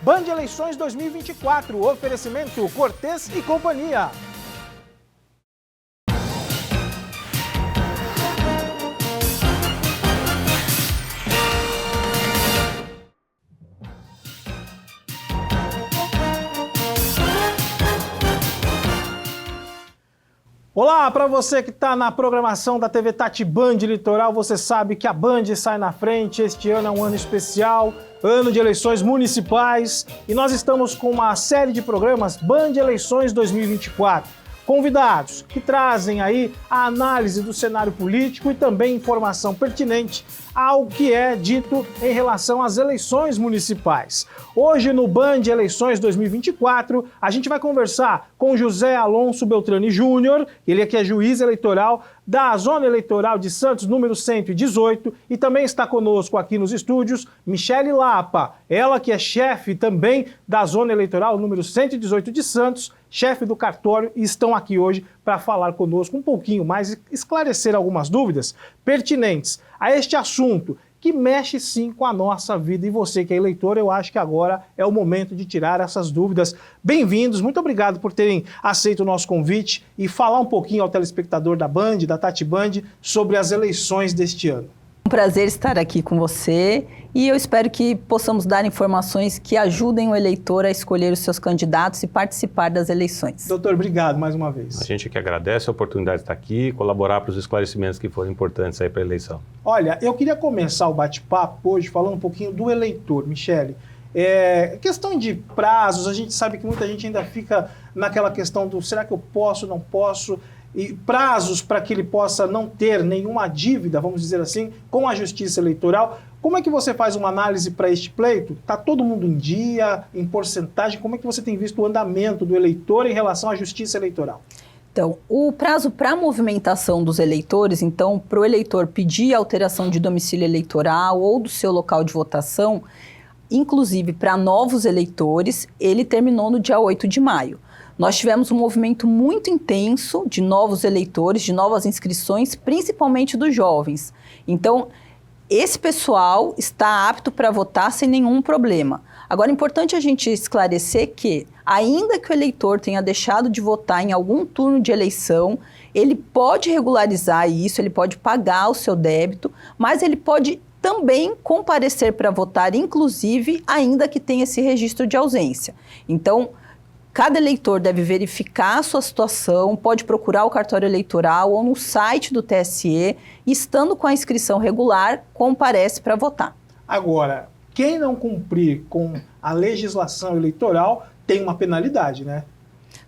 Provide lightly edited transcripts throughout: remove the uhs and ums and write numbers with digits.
Band Eleições 2024, oferecimento Cortez e Companhia. Olá, para você que está na programação da TV Tati Band Litoral, você sabe que a Band sai na frente. Este ano é um ano especial, ano de eleições municipais, e nós estamos com uma série de programas Band Eleições 2024. Convidados que trazem aí a análise do cenário político e também informação pertinente ao que é dito em relação às eleições municipais. Hoje no Band Eleições 2024, a gente vai conversar com José Alonso Beltrani Júnior, ele aqui é juiz eleitoral da Zona Eleitoral de Santos, número 118, e também está conosco aqui nos estúdios Michele Lapa, ela que é chefe também da Zona Eleitoral número 118 de Santos, chefe do cartório, e estão aqui hoje para falar conosco um pouquinho mais e esclarecer algumas dúvidas pertinentes a este assunto que mexe sim com a nossa vida. E você que é eleitor, eu acho que agora é o momento de tirar essas dúvidas. Bem-vindos, muito obrigado por terem aceito o nosso convite e falar um pouquinho ao telespectador da Band, da Tati Band, sobre as eleições deste ano. Um prazer estar aqui com você e eu espero que possamos dar informações que ajudem o eleitor a escolher os seus candidatos e participar das eleições. Doutor, obrigado mais uma vez. A gente que agradece a oportunidade de estar aqui e colaborar para os esclarecimentos que foram importantes aí para a eleição. Olha, eu queria começar o bate-papo hoje falando um pouquinho do eleitor, Michele. Questão de prazos, a gente sabe que muita gente ainda fica naquela questão do será que eu posso, não posso, e prazos para que ele possa não ter nenhuma dívida, vamos dizer assim, com a Justiça Eleitoral. Como é que você faz uma análise para este pleito? Está todo mundo em dia, em porcentagem? Como é que você tem visto o andamento do eleitor em relação à Justiça Eleitoral? Então, o prazo para a movimentação dos eleitores, então, para o eleitor pedir alteração de domicílio eleitoral ou do seu local de votação, inclusive para novos eleitores, ele terminou no dia 8 de maio. Nós tivemos um movimento muito intenso de novos eleitores, de novas inscrições, principalmente dos jovens. Então, esse pessoal está apto para votar sem nenhum problema. Agora, é importante a gente esclarecer que, ainda que o eleitor tenha deixado de votar em algum turno de eleição, ele pode regularizar isso, ele pode pagar o seu débito, mas ele pode também comparecer para votar, inclusive, ainda que tenha esse registro de ausência. Então, cada eleitor deve verificar a sua situação, pode procurar o cartório eleitoral ou no site do TSE, e estando com a inscrição regular, comparece para votar. Agora, quem não cumprir com a legislação eleitoral tem uma penalidade, né?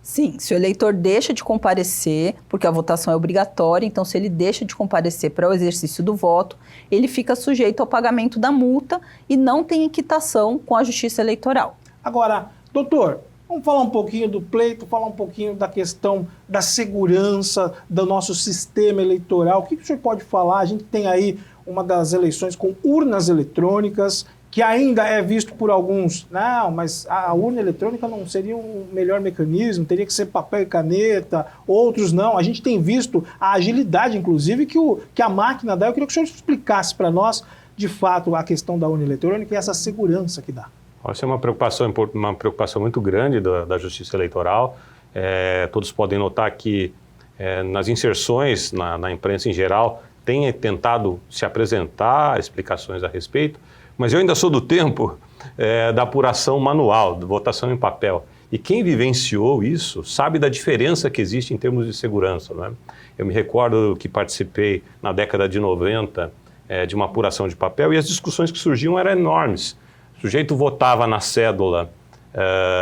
Sim, se o eleitor deixa de comparecer, porque a votação é obrigatória, então se ele deixa de comparecer para o exercício do voto, ele fica sujeito ao pagamento da multa e não tem equitação com a Justiça Eleitoral. Agora, doutor, vamos falar um pouquinho do pleito, falar um pouquinho da questão da segurança do nosso sistema eleitoral. O que o senhor pode falar? A gente tem aí uma das eleições com urnas eletrônicas, que ainda é visto por alguns, não, mas a urna eletrônica não seria o melhor mecanismo, teria que ser papel e caneta, outros não. A gente tem visto a agilidade, inclusive, que a máquina dá. Eu queria que o senhor explicasse para nós, de fato, a questão da urna eletrônica e essa segurança que dá. Essa é uma preocupação muito grande da Justiça Eleitoral. Todos podem notar que nas inserções na imprensa em geral tem tentado se apresentar explicações a respeito, mas eu ainda sou do tempo da apuração manual, da votação em papel. E quem vivenciou isso sabe da diferença que existe em termos de segurança, não é? Eu me recordo que participei na década de 90 de uma apuração de papel e as discussões que surgiam eram enormes. O sujeito votava na cédula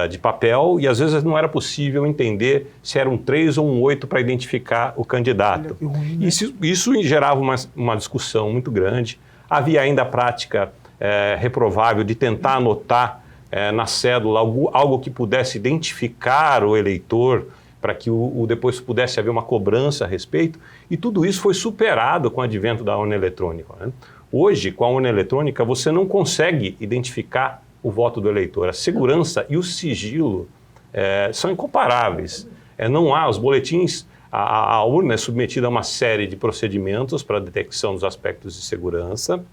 de papel e às vezes não era possível entender se era um 3 ou um 8 para identificar o candidato. Olha, que ruim, né? Isso gerava uma discussão muito grande. Havia ainda a prática reprovável de tentar anotar na cédula algo que pudesse identificar o eleitor para que depois pudesse haver uma cobrança a respeito. E tudo isso foi superado com o advento da urna eletrônica, né? Hoje, com a urna eletrônica, você não consegue identificar o voto do eleitor. A segurança e o sigilo são incomparáveis. Não há os boletins, a urna é submetida a uma série de procedimentos para a detecção dos aspectos de segurança.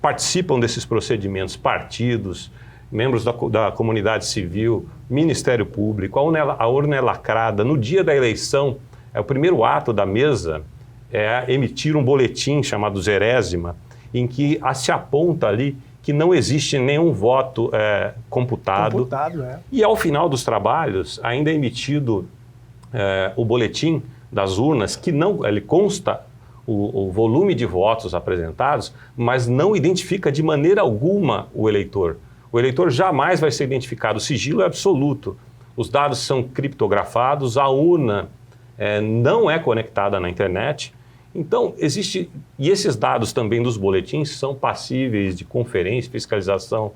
Participam desses procedimentos partidos membros da comunidade civil, Ministério Público, a urna é lacrada. No dia da eleição, o primeiro ato da mesa é emitir um boletim chamado Zerésima, em que se aponta ali que não existe nenhum voto computado. E ao final dos trabalhos, ainda é emitido o boletim das urnas, que não, ele consta o volume de votos apresentados, mas não identifica de maneira alguma o eleitor. O eleitor jamais vai ser identificado, o sigilo é absoluto. Os dados são criptografados, a urna não é conectada na internet. Então, e esses dados também dos boletins são passíveis de conferência, fiscalização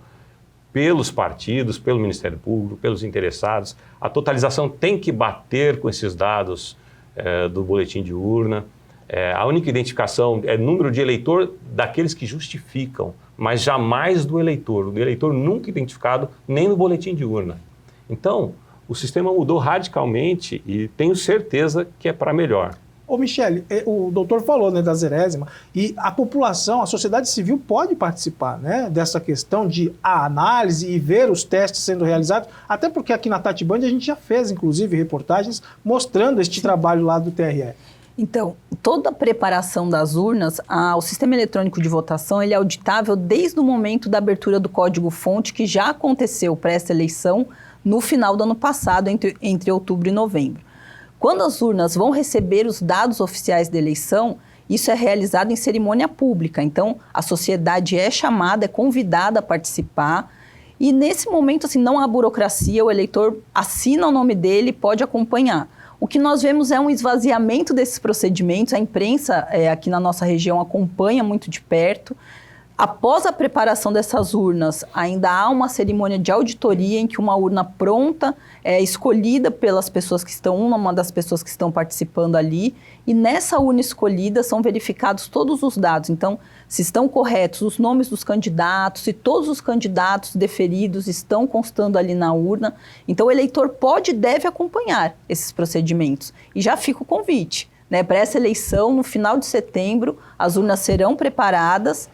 pelos partidos, pelo Ministério Público, pelos interessados. A totalização tem que bater com esses dados do boletim de urna. A única identificação é número de eleitor daqueles que justificam, mas jamais do eleitor. O eleitor nunca identificado nem no boletim de urna. Então, o sistema mudou radicalmente e tenho certeza que é para melhor. Ô Michele, o doutor falou, né, da Zerésima, e a população, a sociedade civil pode participar, né, dessa questão de análise e ver os testes sendo realizados, até porque aqui na Tati Band a gente já fez, inclusive, reportagens mostrando este trabalho lá do TRE. Então, toda a preparação das urnas, o sistema eletrônico de votação, ele é auditável desde o momento da abertura do código-fonte, que já aconteceu para essa eleição no final do ano passado, entre outubro e novembro. Quando as urnas vão receber os dados oficiais da eleição, isso é realizado em cerimônia pública. Então, a sociedade é chamada, é convidada a participar. E nesse momento, assim, não há burocracia, o eleitor assina o nome dele e pode acompanhar. O que nós vemos é um esvaziamento desses procedimentos. A imprensa aqui na nossa região acompanha muito de perto. Após a preparação dessas urnas, ainda há uma cerimônia de auditoria em que uma urna pronta é escolhida pelas pessoas que estão, uma das pessoas que estão participando ali, e nessa urna escolhida são verificados todos os dados. Então, se estão corretos os nomes dos candidatos, se todos os candidatos deferidos estão constando ali na urna. Então, o eleitor pode e deve acompanhar esses procedimentos. E já fica o convite, né? Para essa eleição, no final de setembro, as urnas serão preparadas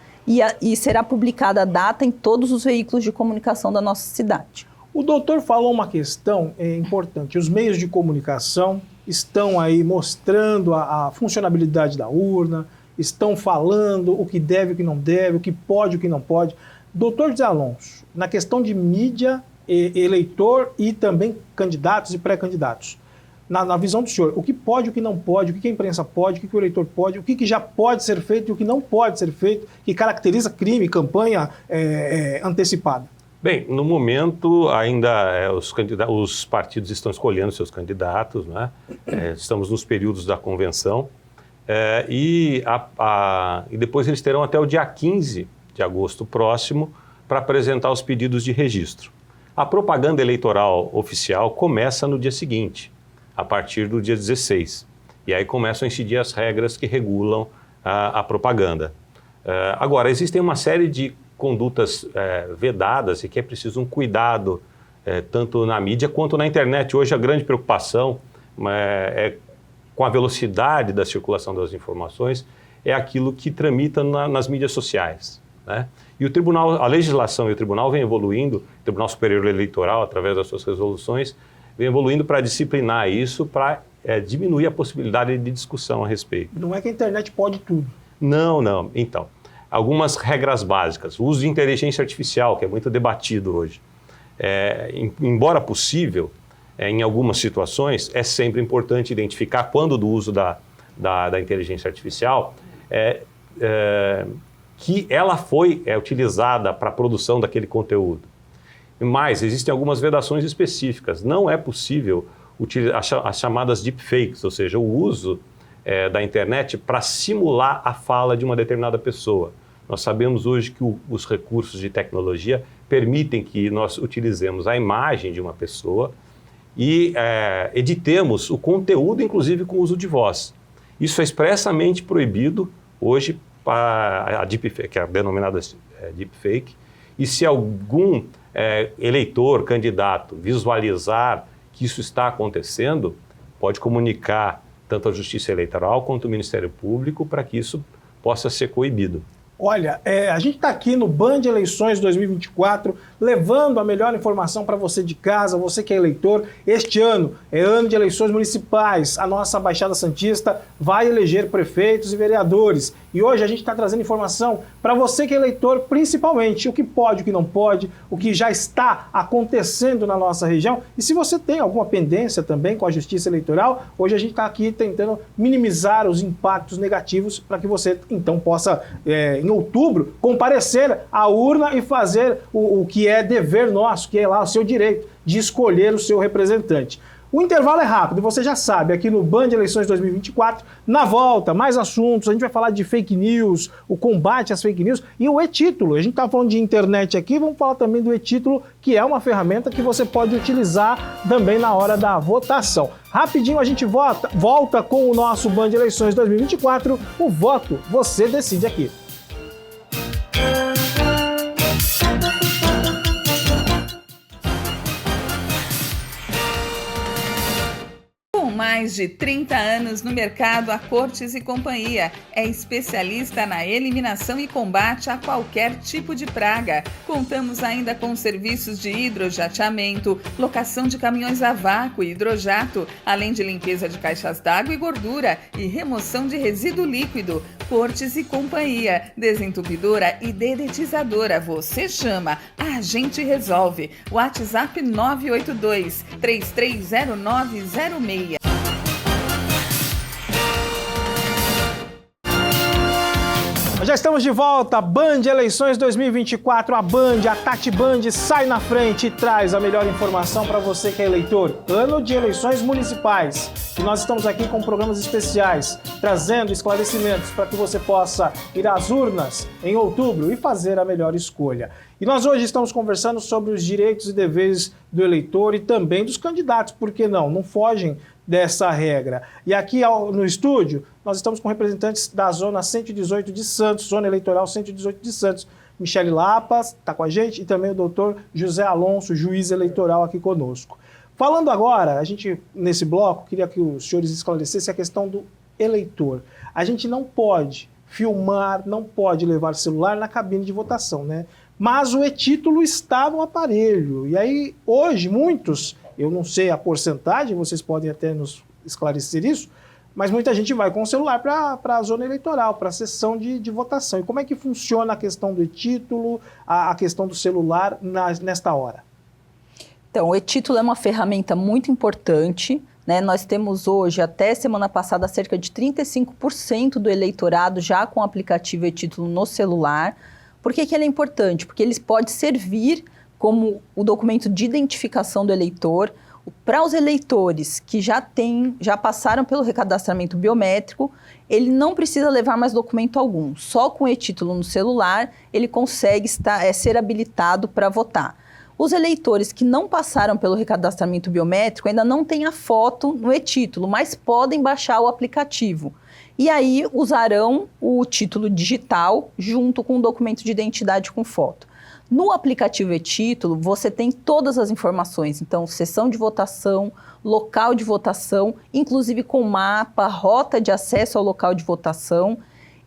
e será publicada a data em todos os veículos de comunicação da nossa cidade. O doutor falou uma questão importante. Os meios de comunicação estão aí mostrando a funcionalidade da urna, estão falando o que deve, o que não deve, o que pode, o que não pode. Doutor José Alonso, na questão de mídia, eleitor e também candidatos e pré-candidatos, na visão do senhor, o que pode, o que não pode, o que a imprensa pode, o que o eleitor pode, o que já pode ser feito e o que não pode ser feito, que caracteriza crime, campanha antecipada? Bem, no momento ainda os partidos estão escolhendo seus candidatos, né? Estamos nos períodos da convenção e depois eles terão até o dia 15 de agosto próximo para apresentar os pedidos de registro. A propaganda eleitoral oficial começa no dia seguinte, a partir do dia 16. E aí começam a incidir as regras que regulam a propaganda. Agora, existem uma série de condutas vedadas e que é preciso um cuidado, tanto na mídia quanto na internet. Hoje a grande preocupação é com a velocidade da circulação das informações, é aquilo que tramita nas mídias sociais, né? E o tribunal, a legislação e o tribunal vem evoluindo, o Tribunal Superior Eleitoral, através das suas resoluções, vem evoluindo para disciplinar isso, para diminuir a possibilidade de discussão a respeito. Não é que a internet pode tudo. Não, não. Então, algumas regras básicas. O uso de inteligência artificial, que é muito debatido hoje. Embora possível, em algumas situações, é sempre importante identificar quando do uso da inteligência artificial que ela foi utilizada para a produção daquele conteúdo. Mas existem algumas vedações específicas. Não é possível utilizar as chamadas deepfakes, ou seja, o uso da internet para simular a fala de uma determinada pessoa. Nós sabemos hoje que os recursos de tecnologia permitem que nós utilizemos a imagem de uma pessoa e editemos o conteúdo, inclusive com o uso de voz. Isso é expressamente proibido hoje para a deepfake, que é a denominada deepfake, e se algum eleitor, candidato, visualizar que isso está acontecendo, pode comunicar tanto a Justiça Eleitoral quanto o Ministério Público para que isso possa ser coibido. Olha, a gente está aqui no Band Eleições 2024, levando a melhor informação para você de casa, você que é eleitor. Este ano é ano de eleições municipais. A nossa Baixada Santista vai eleger prefeitos e vereadores. E hoje a gente está trazendo informação para você que é eleitor, principalmente o que pode, o que não pode, o que já está acontecendo na nossa região. E se você tem alguma pendência também com a Justiça Eleitoral, hoje a gente está aqui tentando minimizar os impactos negativos para que você então possa, em outubro, comparecer à urna e fazer o que é dever nosso, que é lá o seu direito de escolher o seu representante. O intervalo é rápido, você já sabe, aqui no Band Eleições 2024, na volta, mais assuntos, a gente vai falar de fake news, o combate às fake news e o e-título. A gente está falando de internet aqui, vamos falar também do e-título, que é uma ferramenta que você pode utilizar também na hora da votação. Rapidinho a gente volta com o nosso Band Eleições 2024, o voto você decide aqui. Mais de 30 anos no mercado, a Cortes e Companhia é especialista na eliminação e combate a qualquer tipo de praga. Contamos ainda com serviços de hidrojateamento, locação de caminhões a vácuo e hidrojato, além de limpeza de caixas d'água e gordura e remoção de resíduo líquido. Cortes e Companhia, desentupidora e dedetizadora. Você chama, a gente resolve. WhatsApp 982 330906. Já estamos de volta, Band Eleições 2024, a Band, a Tati Band sai na frente e traz a melhor informação para você que é eleitor. Ano de eleições municipais. E nós estamos aqui com programas especiais, trazendo esclarecimentos para que você possa ir às urnas em outubro e fazer a melhor escolha. E nós hoje estamos conversando sobre os direitos e deveres do eleitor e também dos candidatos, por que não? Não fogem dessa regra. E aqui no estúdio, nós estamos com representantes da Zona 118 de Santos, Zona Eleitoral 118 de Santos. Michele Lapas está com a gente e também o doutor José Alonso, juiz eleitoral aqui conosco. Falando agora, a gente, nesse bloco, queria que os senhores esclarecessem a questão do eleitor. A gente não pode filmar, não pode levar celular na cabine de votação, né? Mas o e-título está no aparelho. E aí, hoje, muitos, eu não sei a porcentagem, vocês podem até nos esclarecer isso, mas muita gente vai com o celular para a zona eleitoral, para a sessão de votação. E como é que funciona a questão do e-título, a questão do celular nesta hora? Então, o e-título é uma ferramenta muito importante, né? Nós temos hoje, até semana passada, cerca de 35% do eleitorado já com o aplicativo e-título no celular. Por que ele é importante? Porque ele pode servir como o documento de identificação do eleitor. Para os eleitores que já passaram pelo recadastramento biométrico, ele não precisa levar mais documento algum. Só com o e-título no celular, ele consegue ser habilitado para votar. Os eleitores que não passaram pelo recadastramento biométrico ainda não têm a foto no e-título, mas podem baixar o aplicativo. E aí usarão o título digital junto com o documento de identidade com foto. No aplicativo e-título, você tem todas as informações, então sessão de votação, local de votação, inclusive com mapa, rota de acesso ao local de votação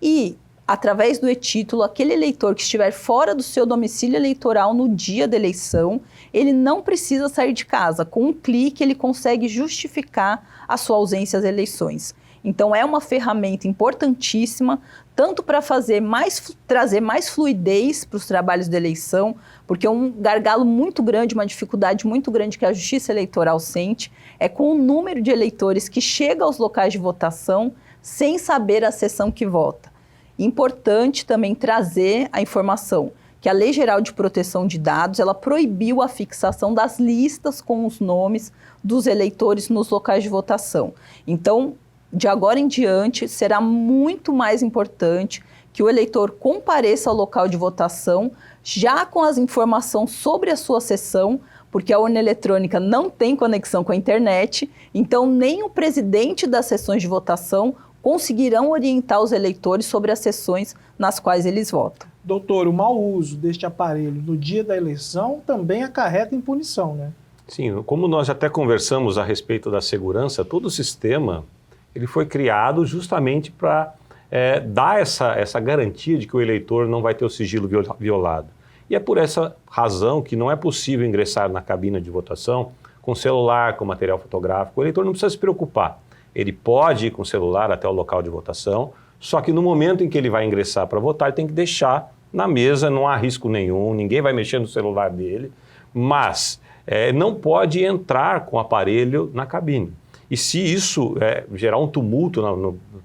e, através do e-título, aquele eleitor que estiver fora do seu domicílio eleitoral no dia da eleição, ele não precisa sair de casa. Com um clique, ele consegue justificar a sua ausência às eleições. Então, é uma ferramenta importantíssima, tanto para trazer mais fluidez para os trabalhos de eleição, porque é um gargalo muito grande, uma dificuldade muito grande que a Justiça Eleitoral sente, é com o número de eleitores que chega aos locais de votação sem saber a sessão que vota. Importante também trazer a informação que a Lei Geral de Proteção de Dados, ela proibiu a fixação das listas com os nomes dos eleitores nos locais de votação. Então, de agora em diante, será muito mais importante que o eleitor compareça ao local de votação já com as informações sobre a sua sessão, porque a urna eletrônica não tem conexão com a internet, então nem o presidente das sessões de votação conseguirão orientar os eleitores sobre as sessões nas quais eles votam. Doutor, o mau uso deste aparelho no dia da eleição também acarreta em punição, né? Sim, como nós até conversamos a respeito da segurança, todo o sistema ele foi criado justamente para dá essa garantia de que o eleitor não vai ter o sigilo violado. E é por essa razão que não é possível ingressar na cabina de votação com celular, com material fotográfico. O eleitor não precisa se preocupar. Ele pode ir com o celular até o local de votação, só que no momento em que ele vai ingressar para votar, ele tem que deixar na mesa, não há risco nenhum, ninguém vai mexer no celular dele, mas não pode entrar com o aparelho na cabine. E se isso gerar um tumulto,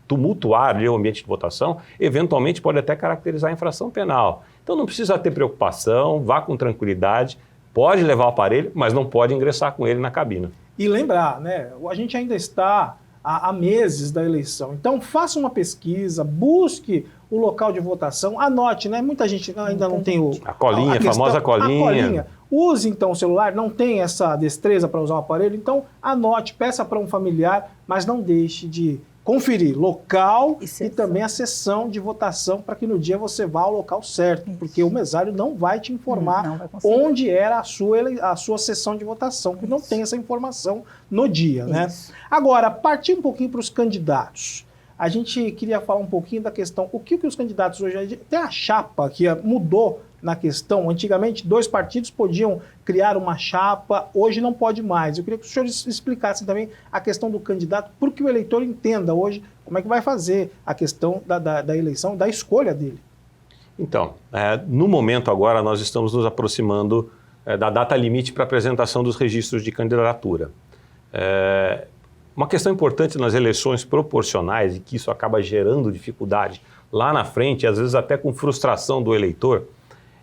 tumultuar ali o ambiente de votação, eventualmente pode até caracterizar a infração penal. Então não precisa ter preocupação, vá com tranquilidade, pode levar o aparelho, mas não pode ingressar com ele na cabina. E lembrar, né, a gente ainda está há meses da eleição, então faça uma pesquisa, busque o local de votação, anote, né? Muita gente ainda não tem a colinha, a famosa colinha. Use então o celular, não tem essa destreza para usar o aparelho, então anote, peça para um familiar, mas não deixe de conferir local e também a sessão de votação para que no dia você vá ao local certo, porque o mesário não vai te informar onde era a sua sessão de votação, porque não tem essa informação no dia, né? Agora, partir um pouquinho para os candidatos. A gente queria falar um pouquinho da questão, o que os candidatos hoje... Tem a chapa que mudou na questão. Antigamente, 2 partidos podiam criar uma chapa, hoje não pode mais. Eu queria que os senhores explicassem também a questão do candidato, para que o eleitor entenda hoje como é que vai fazer a questão da eleição, da escolha dele. Então, no momento agora, nós estamos nos aproximando da data limite para apresentação dos registros de candidatura. Uma questão importante nas eleições proporcionais, e que isso acaba gerando dificuldade lá na frente, às vezes até com frustração do eleitor,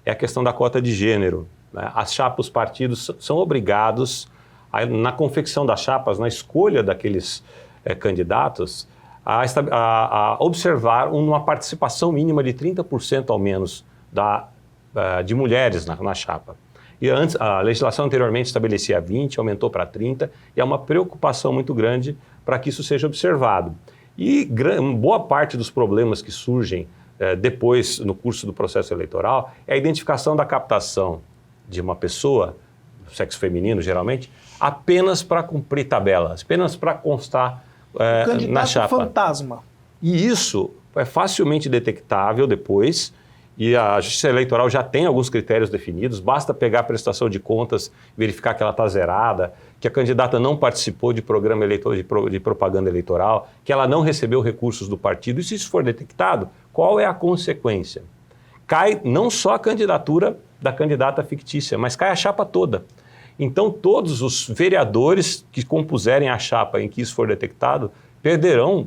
é a questão da cota de gênero. As chapas, os partidos são obrigados, na confecção das chapas, na escolha daqueles candidatos, a observar uma participação mínima de 30% ao menos de mulheres na chapa. E antes, a legislação anteriormente estabelecia 20%, aumentou para 30%, e há uma preocupação muito grande para que isso seja observado. E boa parte dos problemas que surgem depois, no curso do processo eleitoral, é a identificação da captação de uma pessoa, do sexo feminino geralmente, apenas para cumprir tabelas, apenas para constar na chapa. Fantasma. E isso é facilmente detectável depois, e a Justiça Eleitoral já tem alguns critérios definidos, basta pegar a prestação de contas, verificar que ela está zerada, que a candidata não participou de programa de propaganda eleitoral, que ela não recebeu recursos do partido, e se isso for detectado, qual é a consequência? Cai não só a candidatura da candidata fictícia, mas cai a chapa toda. Então todos os vereadores que compuserem a chapa em que isso for detectado, perderão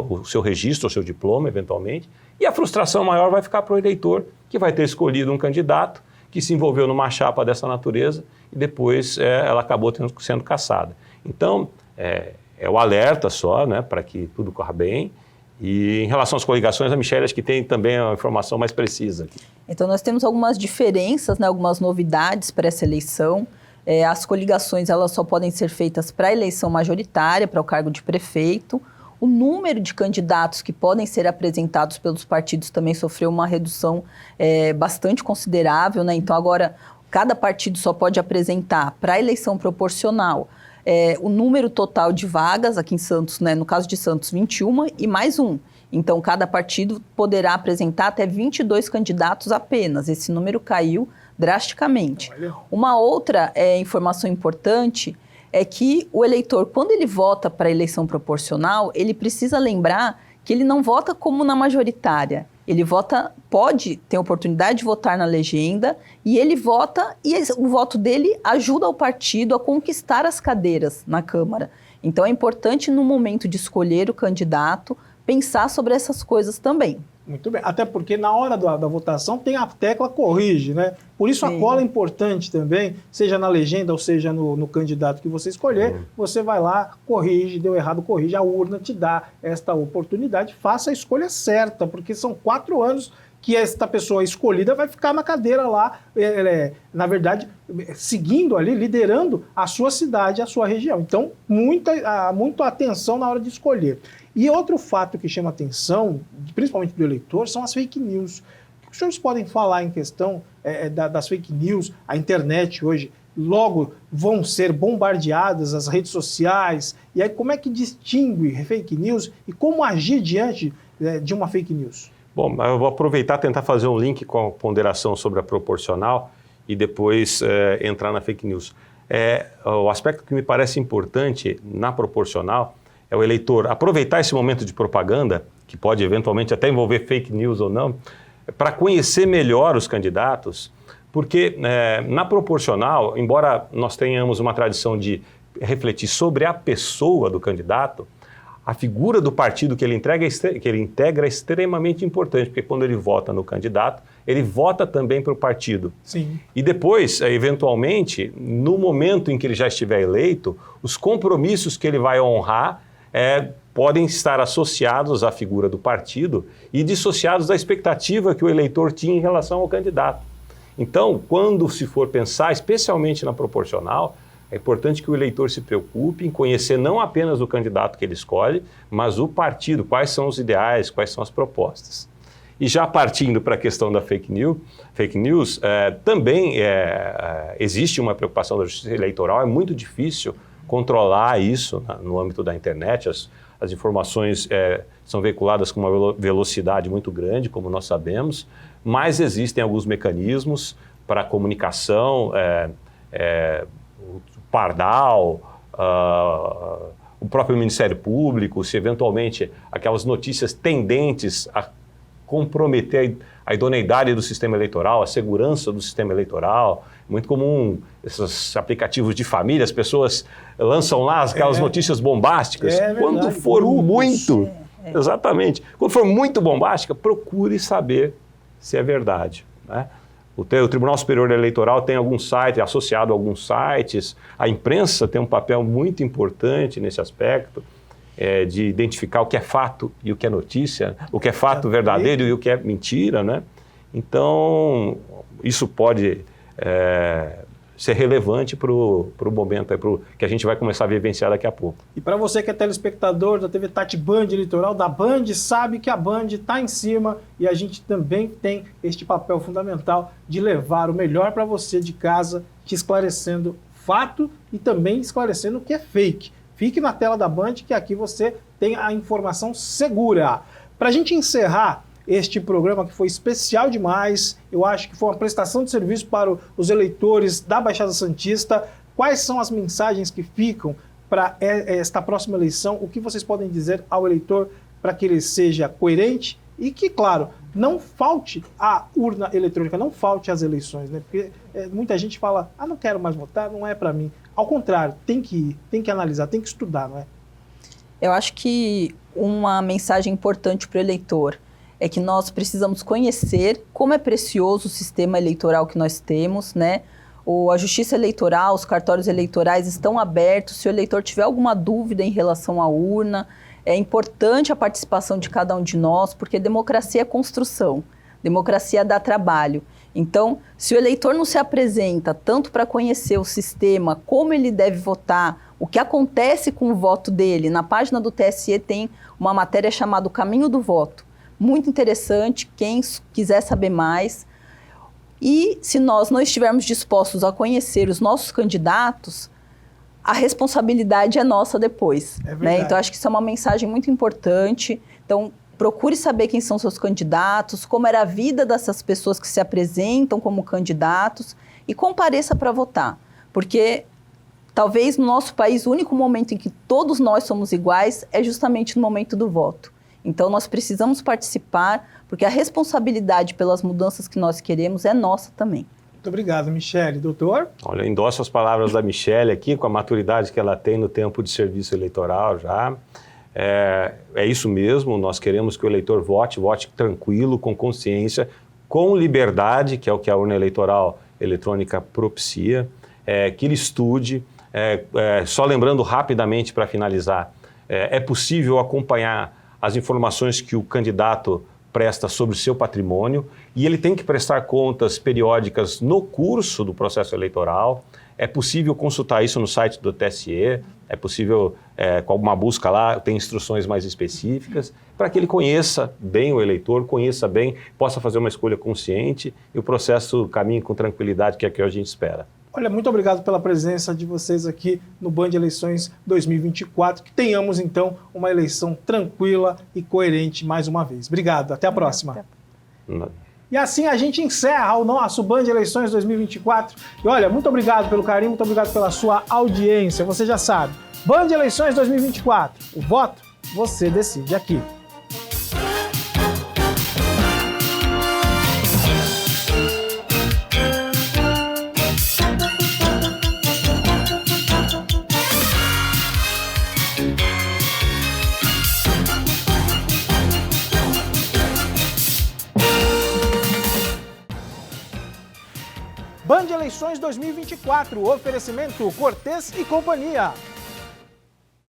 o seu registro, o seu diploma, eventualmente, e a frustração maior vai ficar para o eleitor, que vai ter escolhido um candidato que se envolveu numa chapa dessa natureza e depois ela acabou sendo cassada. Então, é o alerta só, né, para que tudo corra bem. E em relação às coligações, a Michelle acho que tem também a informação mais precisa aqui. Então, nós temos algumas diferenças, né, algumas novidades para essa eleição. As coligações elas só podem ser feitas para a eleição majoritária, para o cargo de prefeito. O número de candidatos que podem ser apresentados pelos partidos também sofreu uma redução bastante considerável, né? Então, agora, cada partido só pode apresentar para a eleição proporcional o número total de vagas, aqui em Santos, né? No caso de Santos, 21 e mais um. Então, cada partido poderá apresentar até 22 candidatos apenas. Esse número caiu drasticamente. Uma outra informação importante é que o eleitor, quando ele vota para a eleição proporcional, ele precisa lembrar que ele não vota como na majoritária. Ele pode ter a oportunidade de votar na legenda e ele vota e o voto dele ajuda o partido a conquistar as cadeiras na Câmara. Então é importante no momento de escolher o candidato pensar sobre essas coisas também. Muito bem, até porque na hora da votação tem a tecla corrige, né? Por isso a cola é importante também, seja na legenda ou seja no candidato que você escolher, você vai lá, corrige, deu errado, corrige, a urna te dá esta oportunidade, faça a escolha certa, porque são 4 anos que esta pessoa escolhida vai ficar na cadeira lá, na verdade, seguindo ali, liderando a sua cidade, a sua região. Então, muita atenção na hora de escolher. E outro fato que chama atenção, principalmente do eleitor, são as fake news. O que os senhores podem falar em questão das fake news? A internet hoje, logo vão ser bombardeadas as redes sociais. E aí como é que distingue fake news e como agir diante de uma fake news? Bom, eu vou aproveitar e tentar fazer um link com a ponderação sobre a proporcional e depois entrar na fake news. O aspecto que me parece importante na proporcional é o eleitor aproveitar esse momento de propaganda, que pode eventualmente até envolver fake news ou não, para conhecer melhor os candidatos, porque na proporcional, embora nós tenhamos uma tradição de refletir sobre a pessoa do candidato, a figura do partido que ele integra é extremamente importante, porque quando ele vota no candidato, ele vota também para o partido. Sim. E depois, eventualmente, no momento em que ele já estiver eleito, os compromissos que ele vai honrar podem estar associados à figura do partido e dissociados da expectativa que o eleitor tinha em relação ao candidato. Então, quando se for pensar, especialmente na proporcional, é importante que o eleitor se preocupe em conhecer não apenas o candidato que ele escolhe, mas o partido, quais são os ideais, quais são as propostas. E já partindo para a questão da fake news, também existe uma preocupação da justiça eleitoral, é muito difícil controlar isso no âmbito da internet, as informações são veiculadas com uma velocidade muito grande, como nós sabemos, mas existem alguns mecanismos para comunicação, o Pardal, o próprio Ministério Público, se eventualmente aquelas notícias tendentes a comprometer a idoneidade do sistema eleitoral, a segurança do sistema eleitoral. Muito comum esses aplicativos de família, as pessoas lançam lá aquelas notícias bombásticas. Quando for muito, exatamente, quando for muito bombástica, procure saber se é verdade, né? O Tribunal Superior Eleitoral tem algum site, associado a alguns sites, a imprensa tem um papel muito importante nesse aspecto, de identificar o que é fato e o que é notícia, o que é fato verdadeiro e o que é mentira, né? Então, isso pode ser relevante para o momento que a gente vai começar a vivenciar daqui a pouco. E para você que é telespectador da TV Tati Band Litoral, da Band, sabe que a Band está em cima e a gente também tem este papel fundamental de levar o melhor para você de casa, te esclarecendo fato e também esclarecendo o que é fake. Fique na tela da Band que aqui você tem a informação segura. Para a gente encerrar este programa que foi especial demais, eu acho que foi uma prestação de serviço para os eleitores da Baixada Santista. Quais são as mensagens que ficam para esta próxima eleição? O que vocês podem dizer ao eleitor para que ele seja coerente e que, claro, não falte a urna eletrônica, não falte às eleições, né? Porque muita gente fala, não quero mais votar, não é para mim. Ao contrário, tem que ir, tem que analisar, tem que estudar, não é? Eu acho que uma mensagem importante para o eleitor é que nós precisamos conhecer como é precioso o sistema eleitoral que nós temos, né? A Justiça Eleitoral, os cartórios eleitorais estão abertos. Se o eleitor tiver alguma dúvida em relação à urna, é importante a participação de cada um de nós, porque democracia é construção, democracia dá trabalho. Então, se o eleitor não se apresenta tanto para conhecer o sistema, como ele deve votar, o que acontece com o voto dele, na página do TSE tem uma matéria chamada O Caminho do Voto. Muito interessante, quem quiser saber mais. E se nós não estivermos dispostos a conhecer os nossos candidatos, a responsabilidade é nossa depois. Né? Então, acho que isso é uma mensagem muito importante. Então, procure saber quem são seus candidatos, como era a vida dessas pessoas que se apresentam como candidatos e compareça para votar. Porque talvez no nosso país o único momento em que todos nós somos iguais é justamente no momento do voto. Então, nós precisamos participar, porque a responsabilidade pelas mudanças que nós queremos é nossa também. Muito obrigado, Michele. Doutor? Olha, eu endosso as palavras da Michele aqui, com a maturidade que ela tem no tempo de serviço eleitoral já. É isso mesmo, nós queremos que o eleitor vote tranquilo, com consciência, com liberdade, que é o que a urna eleitoral eletrônica propicia, que ele estude. Só lembrando rapidamente para finalizar, é possível acompanhar as informações que o candidato presta sobre o seu patrimônio e ele tem que prestar contas periódicas no curso do processo eleitoral. É possível consultar isso no site do TSE, é possível, com alguma busca lá, tem instruções mais específicas, para que ele conheça bem o eleitor, conheça bem, possa fazer uma escolha consciente e o processo caminhe com tranquilidade, que é o que a gente espera. Olha, muito obrigado pela presença de vocês aqui no Band Eleições 2024. Que tenhamos, então, uma eleição tranquila e coerente mais uma vez. Obrigado, até a próxima. E assim a gente encerra o nosso Band Eleições 2024. E olha, muito obrigado pelo carinho, muito obrigado pela sua audiência. Você já sabe, Band Eleições 2024. O voto, você decide aqui. Band Eleições 2024, oferecimento Cortês e Companhia.